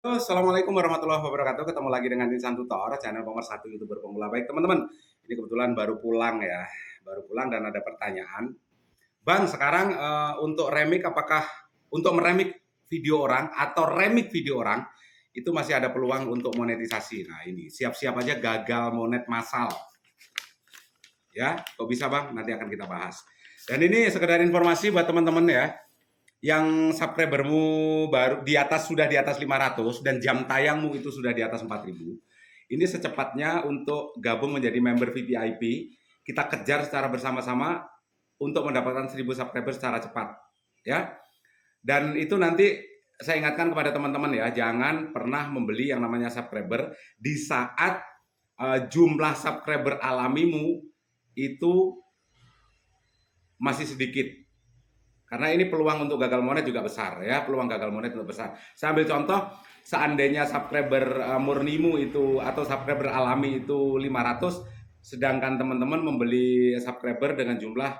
Halo, Assalamualaikum warahmatullahi wabarakatuh. Ketemu lagi dengan Insan Tutor, channel pemersatu YouTuber pemula. Baik teman-teman, ini kebetulan baru pulang ya, baru pulang dan ada pertanyaan. Bang, sekarang untuk remix apakah untuk meremix video orang atau remix video orang itu masih ada peluang untuk monetisasi? Nah ini siap-siap aja gagal monet massal. Ya, kok bisa bang? Nanti akan kita bahas. Dan ini sekedar informasi buat teman-teman ya, yang subscribermu baru di atas sudah di atas 500 dan jam tayangmu itu sudah di atas 4000, ini secepatnya untuk gabung menjadi member VVIP, kita kejar secara bersama-sama untuk mendapatkan 1000 subscriber secara cepat ya. Dan itu nanti saya ingatkan kepada teman-teman ya, jangan pernah membeli yang namanya subscriber di saat jumlah subscriber alamimu itu masih sedikit. Karena ini peluang untuk gagal monet juga besar ya, peluang gagal monet juga besar. Saya ambil contoh, seandainya subscriber murnimu itu atau subscriber alami itu 500, sedangkan teman-teman membeli subscriber dengan jumlah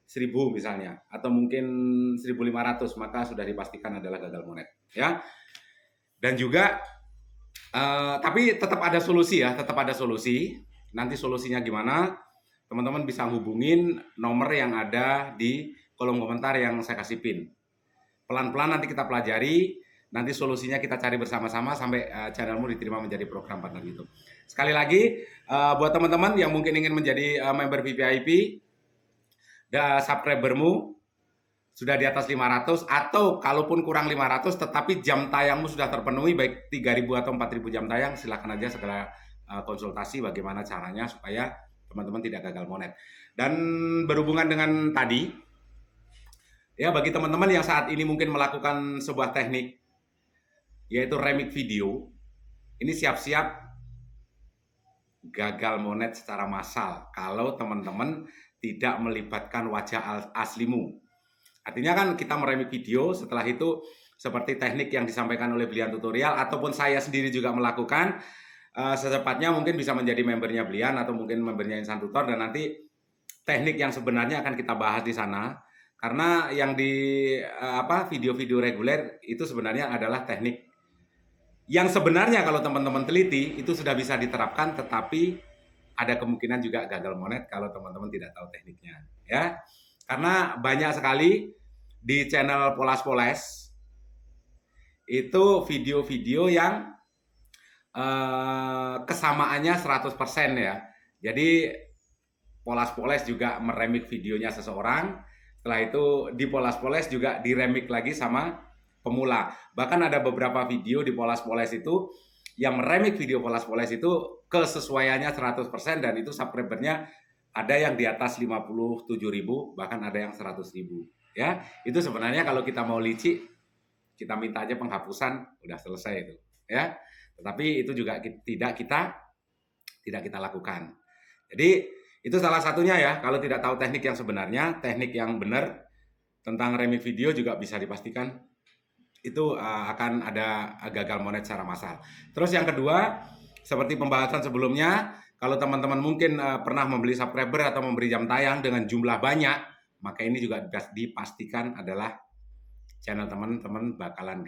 1000 misalnya, atau mungkin 1500, maka sudah dipastikan adalah gagal monet ya. Dan juga tapi tetap ada solusi ya, tetap ada solusi. Nanti solusinya gimana? Teman-teman bisa hubungin nomor yang ada di kolom komentar yang saya kasih pin. Pelan-pelan nanti kita pelajari, nanti solusinya kita cari bersama-sama sampai channelmu diterima menjadi program partner YouTube. Sekali lagi, buat teman-teman yang mungkin ingin menjadi member VVIP, subscribermu sudah di atas 500 atau kalaupun kurang 500 tetapi jam tayangmu sudah terpenuhi baik 3000 atau 4000 jam tayang, silakan aja segera konsultasi bagaimana caranya supaya teman-teman tidak gagal monet. Dan berhubungan dengan tadi, ya bagi teman-teman yang saat ini mungkin melakukan sebuah teknik yaitu remix video, ini siap-siap gagal monet secara massal kalau teman-teman tidak melibatkan wajah aslimu. Artinya kan kita meremix video, setelah itu seperti teknik yang disampaikan oleh Blian Tutorial ataupun saya sendiri juga melakukan, secepatnya mungkin bisa menjadi membernya Blian atau mungkin membernya Insan Tutor, dan nanti teknik yang sebenarnya akan kita bahas di sana. Karena yang di video-video reguler itu sebenarnya adalah teknik yang sebenarnya kalau teman-teman teliti itu sudah bisa diterapkan, tetapi ada kemungkinan juga gagal monet kalau teman-teman tidak tahu tekniknya ya. Karena banyak sekali di channel Polas-Poles itu video-video yang kesamaannya 100% ya. Jadi Polas-Poles juga meremix videonya seseorang, setelah itu di Polas-Poles juga diremix lagi sama pemula. Bahkan ada beberapa video di Polas-Poles itu yang meremix video Polas-Poles itu kesesuaiannya 100% dan itu subscribernya ada yang di atas 57.000, bahkan ada yang 100.000 ya. Itu sebenarnya kalau kita mau licik, kita minta aja penghapusan, udah selesai itu ya. Tetapi itu juga tidak kita lakukan. Jadi itu salah satunya ya, kalau tidak tahu teknik yang sebenarnya, teknik yang benar tentang remix video juga bisa dipastikan itu akan ada gagal monet secara massal. Terus yang kedua, seperti pembahasan sebelumnya, kalau teman-teman mungkin pernah membeli subscriber atau memberi jam tayang dengan jumlah banyak, maka ini juga dipastikan adalah channel teman-teman bakalan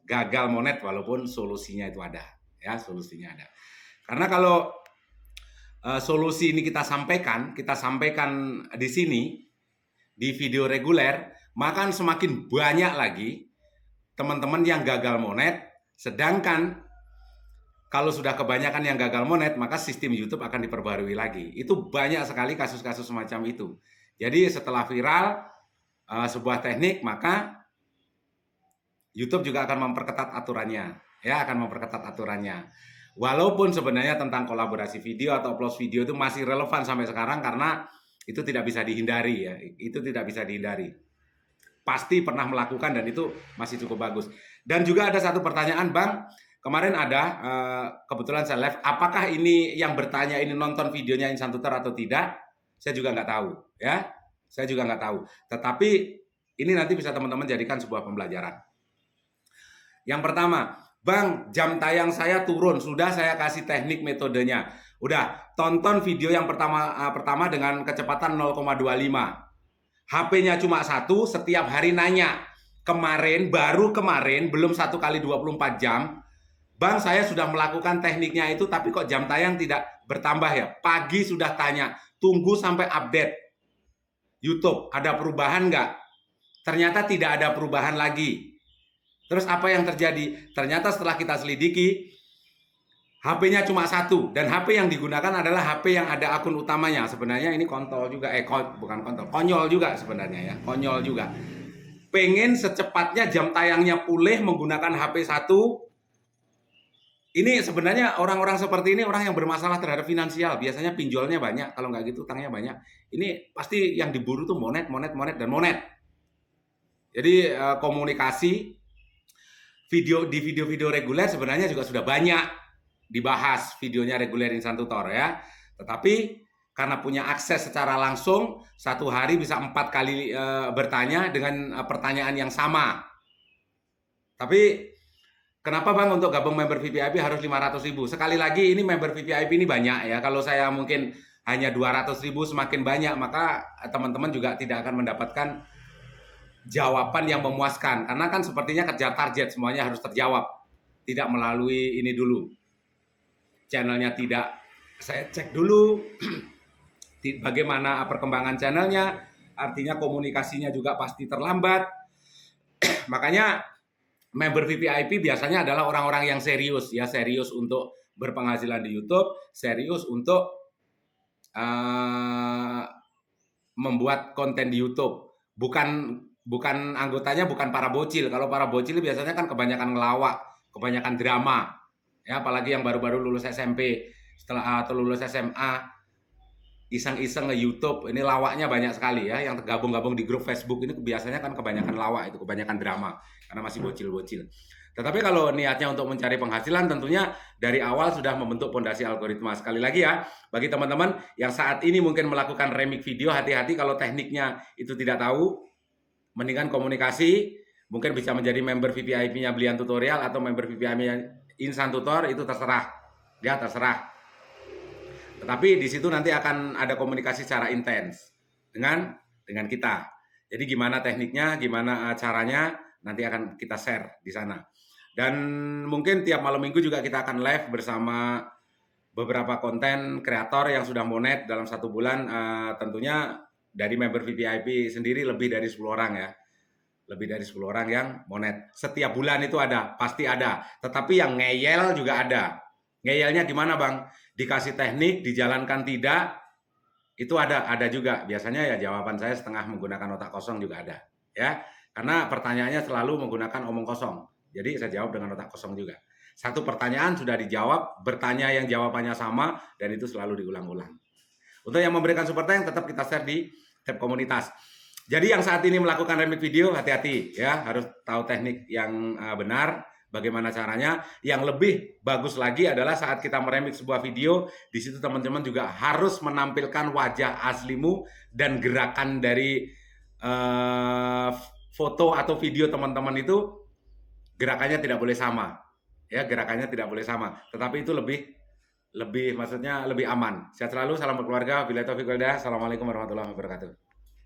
gagal monet walaupun solusinya itu ada ya, solusinya ada. Karena kalau solusi ini kita sampaikan di sini di video reguler, maka semakin banyak lagi teman-teman yang gagal monet. Sedangkan kalau sudah kebanyakan yang gagal monet, maka sistem YouTube akan diperbarui lagi. Itu banyak sekali kasus-kasus semacam itu. Jadi setelah viral sebuah teknik, maka YouTube juga akan memperketat aturannya, ya, akan memperketat aturannya. Walaupun sebenarnya tentang kolaborasi video atau upload video itu masih relevan sampai sekarang karena itu tidak bisa dihindari ya, itu tidak bisa dihindari. Pasti pernah melakukan dan itu masih cukup bagus. Dan juga ada satu pertanyaan, Bang. Kemarin ada kebetulan saya live, apakah ini yang bertanya ini nonton videonya Insan Tutor atau tidak? Saya juga nggak tahu, ya. Saya juga nggak tahu. Tetapi ini nanti bisa teman-teman jadikan sebuah pembelajaran. Yang pertama, Bang, jam tayang saya turun, sudah saya kasih teknik metodenya. Udah, tonton video yang pertama dengan kecepatan 0,25. HP-nya cuma satu, setiap hari nanya. Baru kemarin, belum 1 kali 24 jam, Bang, saya sudah melakukan tekniknya itu, tapi kok jam tayang tidak bertambah ya? Pagi sudah tanya, tunggu sampai update YouTube, ada perubahan nggak? Ternyata tidak ada perubahan lagi. Terus apa yang terjadi? Ternyata setelah kita selidiki, HP-nya cuma satu, dan HP yang digunakan adalah HP yang ada akun utamanya. Sebenarnya ini kontol juga, bukan kontol, konyol juga sebenarnya ya, konyol juga. Pengen secepatnya jam tayangnya pulih menggunakan HP satu. Ini sebenarnya orang-orang seperti ini orang yang bermasalah terhadap finansial. Biasanya pinjolnya banyak, kalau nggak gitu utangnya banyak. Ini pasti yang diburu tuh monet, monet, monet, dan monet. Jadi komunikasi di video-video reguler sebenarnya juga sudah banyak dibahas videonya reguler Insan Tutor ya. Tetapi karena punya akses secara langsung, satu hari bisa 4 kali bertanya dengan pertanyaan yang sama. Tapi kenapa Bang untuk gabung member VVIP harus 500.000? Sekali lagi ini member VVIP ini banyak ya. Kalau saya mungkin hanya 200.000 semakin banyak, maka teman-teman juga tidak akan mendapatkan jawaban yang memuaskan. Karena kan sepertinya kerja target semuanya harus terjawab. Tidak melalui ini dulu. Channelnya tidak saya cek dulu bagaimana perkembangan channelnya. Artinya komunikasinya juga pasti terlambat. Makanya member VVIP biasanya adalah orang-orang yang serius ya, serius untuk berpenghasilan di YouTube, serius untuk membuat konten di YouTube. Bukan anggotanya bukan para bocil. Kalau para bocil biasanya kan kebanyakan ngelawak, kebanyakan drama. Ya, apalagi yang baru-baru lulus SMP, setelah atau lulus SMA iseng-iseng nge-YouTube, ini lawaknya banyak sekali ya. Yang tergabung-gabung di grup Facebook ini biasanya kan kebanyakan lawak, itu kebanyakan drama karena masih bocil-bocil. Tetapi kalau niatnya untuk mencari penghasilan, tentunya dari awal sudah membentuk fondasi algoritma. Sekali lagi ya, bagi teman-teman yang saat ini mungkin melakukan remix video, hati-hati kalau tekniknya itu tidak tahu, mendingan komunikasi, mungkin bisa menjadi member VVIP-nya Belian Tutorial atau member VVIP-nya Insan Tutor, itu terserah. Ya, terserah. Tetapi di situ nanti akan ada komunikasi secara intens dengan kita. Jadi gimana tekniknya, gimana caranya, nanti akan kita share di sana. Dan mungkin tiap malam minggu juga kita akan live bersama beberapa konten kreator yang sudah monet dalam 1 bulan. Tentunya dari member VVIP sendiri lebih dari 10 orang ya. Lebih dari 10 orang yang monet. Setiap bulan itu ada, pasti ada. Tetapi yang ngeyel juga ada. Ngeyelnya gimana Bang? Dikasih teknik, dijalankan tidak, itu ada juga. Biasanya ya jawaban saya setengah menggunakan otak kosong juga ada. Ya, karena pertanyaannya selalu menggunakan omong kosong. Jadi saya jawab dengan otak kosong juga. Satu pertanyaan sudah dijawab, bertanya yang jawabannya sama, dan itu selalu diulang-ulang. Untuk yang memberikan super thanks tetap kita share di tab komunitas. Jadi yang saat ini melakukan remix video, hati-hati ya, harus tahu teknik yang benar. Bagaimana caranya? Yang lebih bagus lagi adalah saat kita meremix sebuah video, di situ teman-teman juga harus menampilkan wajah aslimu dan gerakan dari foto atau video teman-teman itu gerakannya tidak boleh sama. Ya, gerakannya tidak boleh sama. Tetapi itu lebih maksudnya lebih aman. Sehat selalu, salam berkeluarga. Wabillahi taufiq wal hidayah. Assalamualaikum warahmatullahi wabarakatuh.